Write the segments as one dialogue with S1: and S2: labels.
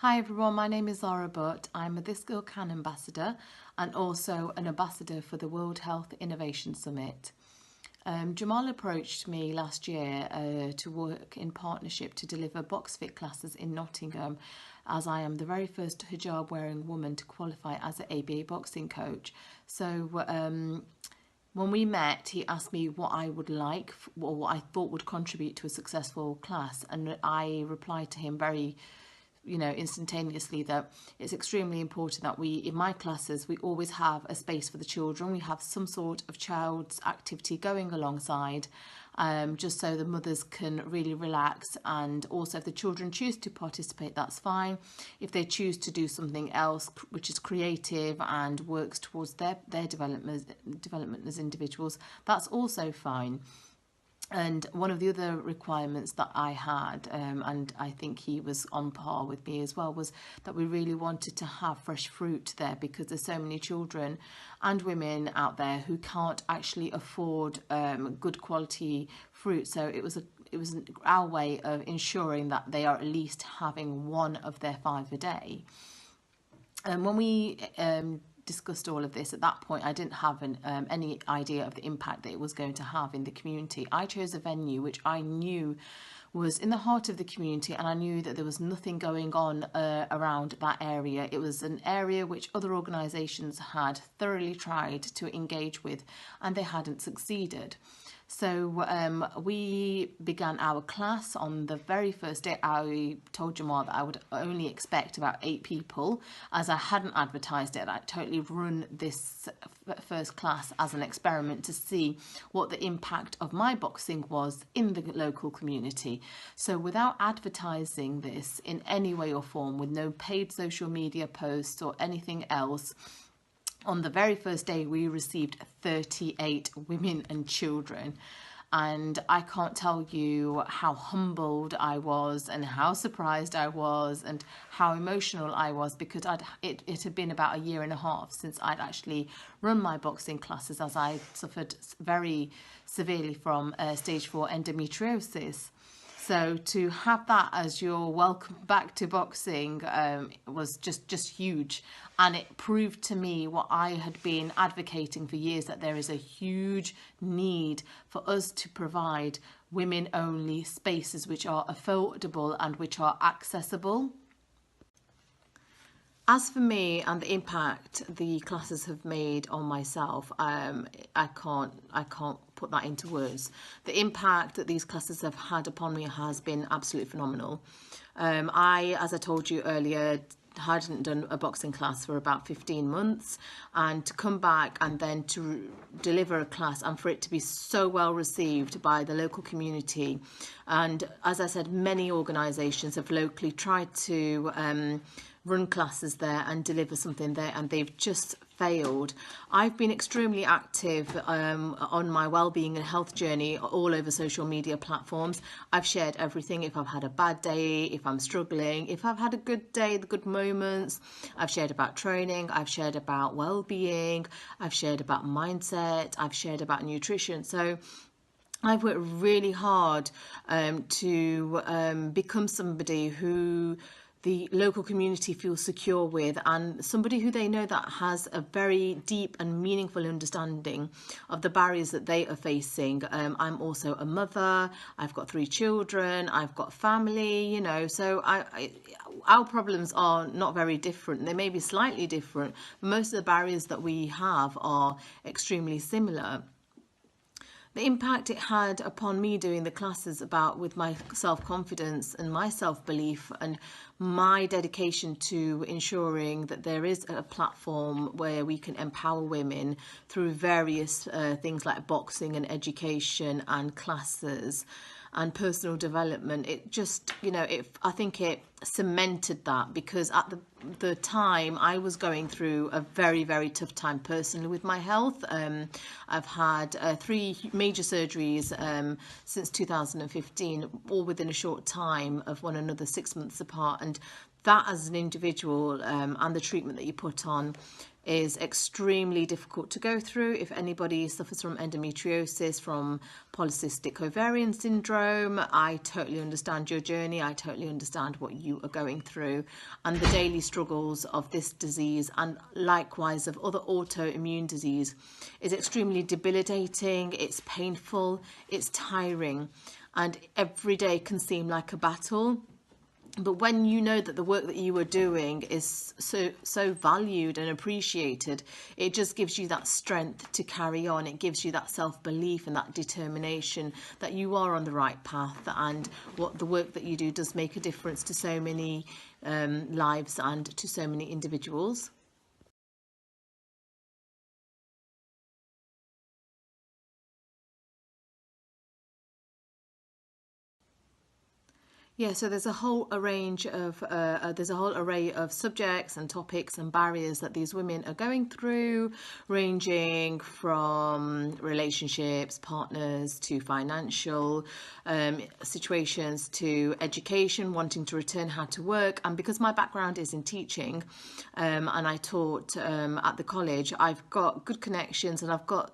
S1: Hi everyone, my name is Zahra Butt. I'm a This Girl Can ambassador and also an ambassador for the World Health Innovation Summit. Jamal approached me last year to work in partnership to deliver box fit classes in Nottingham, as I am the very first hijab wearing woman to qualify as an ABA boxing coach. So when we met, he asked me what I would like or what I thought would contribute to a successful class, and I replied to him very instantaneously that it's extremely important that in my classes, we always have a space for the children. We have some sort of child's activity going alongside, just so the mothers can really relax. And also if the children choose to participate, that's fine. If they choose to do something else, which is creative and works towards their development as individuals, that's also fine. And one of the other requirements that I had, and I think he was on par with me as well, was that we really wanted to have fresh fruit there, because there's so many children and women out there who can't actually afford good quality fruit. So it was our way of ensuring that they are at least having one of their 5 a day. And when we discussed all of this, at that point I didn't have any idea of the impact that it was going to have in the community. I chose a venue which I knew was in the heart of the community, and I knew that there was nothing going on around that area. It was an area which other organisations had thoroughly tried to engage with and they hadn't succeeded. So we began our class. On the very first day, I told Jamal that I would only expect about 8 people, as I hadn't advertised it. I'd totally run this first class as an experiment to see what the impact of my boxing was in the local community. So without advertising this in any way or form, with no paid social media posts or anything else, on the very first day, we received 38 women and children. And I can't tell you how humbled I was and how surprised I was and how emotional I was, because it had been about 1.5 years since I'd actually run my boxing classes, as I suffered very severely from stage 4 endometriosis. So to have that as your welcome back to boxing was just huge. And it proved to me what I had been advocating for years, that there is a huge need for us to provide women-only spaces which are affordable and which are accessible. As for me and the impact the classes have made on myself, I can't put that into words. The impact that these classes have had upon me has been absolutely phenomenal. As I told you earlier, hadn't done a boxing class for about 15 months, and to come back and then to deliver a class and for it to be so well received by the local community. And as I said, many organisations have locally tried to run classes there and deliver something there, and they've just failed. I've been extremely active on my well-being and health journey all over social media platforms. I've shared everything. If I've had a bad day, if I'm struggling, if I've had a good day, the good moments. I've shared about training, I've shared about well-being, I've shared about mindset, I've shared about nutrition. So I've worked really hard to become somebody who the local community feels secure with, and somebody who they know that has a very deep and meaningful understanding of the barriers that they are facing. I'm also a mother, I've got 3 children, I've got family, so our problems are not very different. They may be slightly different, but most of the barriers that we have are extremely similar. The impact it had upon me doing the classes with my self-confidence and my self-belief and my dedication to ensuring that there is a platform where we can empower women through various things like boxing and education and classes and personal development. It just, I think it cemented that, because at the time I was going through a very, very tough time personally with my health. I've had 3 major surgeries since 2015, all within a short time of one another, 6 months apart. And that as an individual and the treatment that you put on, is extremely difficult to go through. If anybody suffers from endometriosis, from polycystic ovarian syndrome, I totally understand your journey. I totally understand what you are going through and the daily struggles of this disease, and likewise of other autoimmune disease. Is extremely debilitating, it's painful, it's tiring, and every day can seem like a battle. But when you know that the work that you are doing is so valued and appreciated, it just gives you that strength to carry on. It gives you that self-belief and that determination that you are on the right path, and what the work that you do does make a difference to so many lives and to so many individuals. Yeah, so there's a whole array of subjects and topics and barriers that these women are going through, ranging from relationships, partners, to financial situations, to education, wanting to return how to work. And because my background is in teaching, and I taught at the college, I've got good connections, and I've got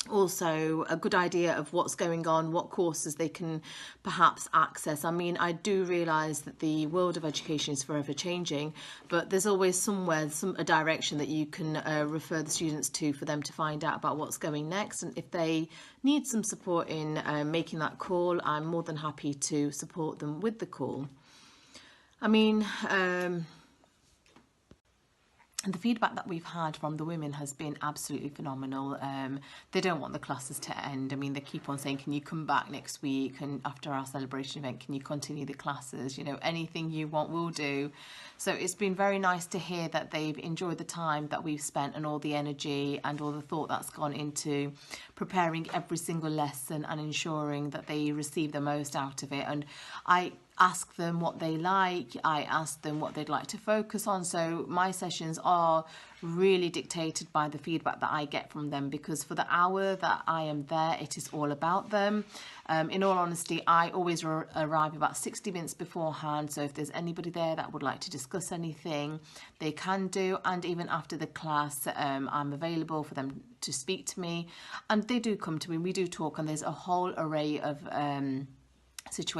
S1: also a good idea of what's going on, what courses they can perhaps access. I mean, I do realise that the world of education is forever changing, but there's always somewhere, a direction that you can refer the students to for them to find out about what's going next. And if they need some support in making that call, I'm more than happy to support them with the call. I mean, and the feedback that we've had from the women has been absolutely phenomenal. They don't want the classes to end. I mean, they keep on saying, can you come back next week? And after our celebration event, can you continue the classes? You know, anything you want, we'll do. So it's been very nice to hear that they've enjoyed the time that we've spent, and all the energy and all the thought that's gone into preparing every single lesson and ensuring that they receive the most out of it. And I ask them what they like, I ask them what they'd like to focus on. So my sessions are really dictated by the feedback that I get from them, because for the hour that I am there, it is all about them. In all honesty, I always arrive about 60 minutes beforehand, so if there's anybody there that would like to discuss anything, they can do. And even after the class, I'm available for them to speak to me, and they do come to me, we do talk, and there's a whole array of situations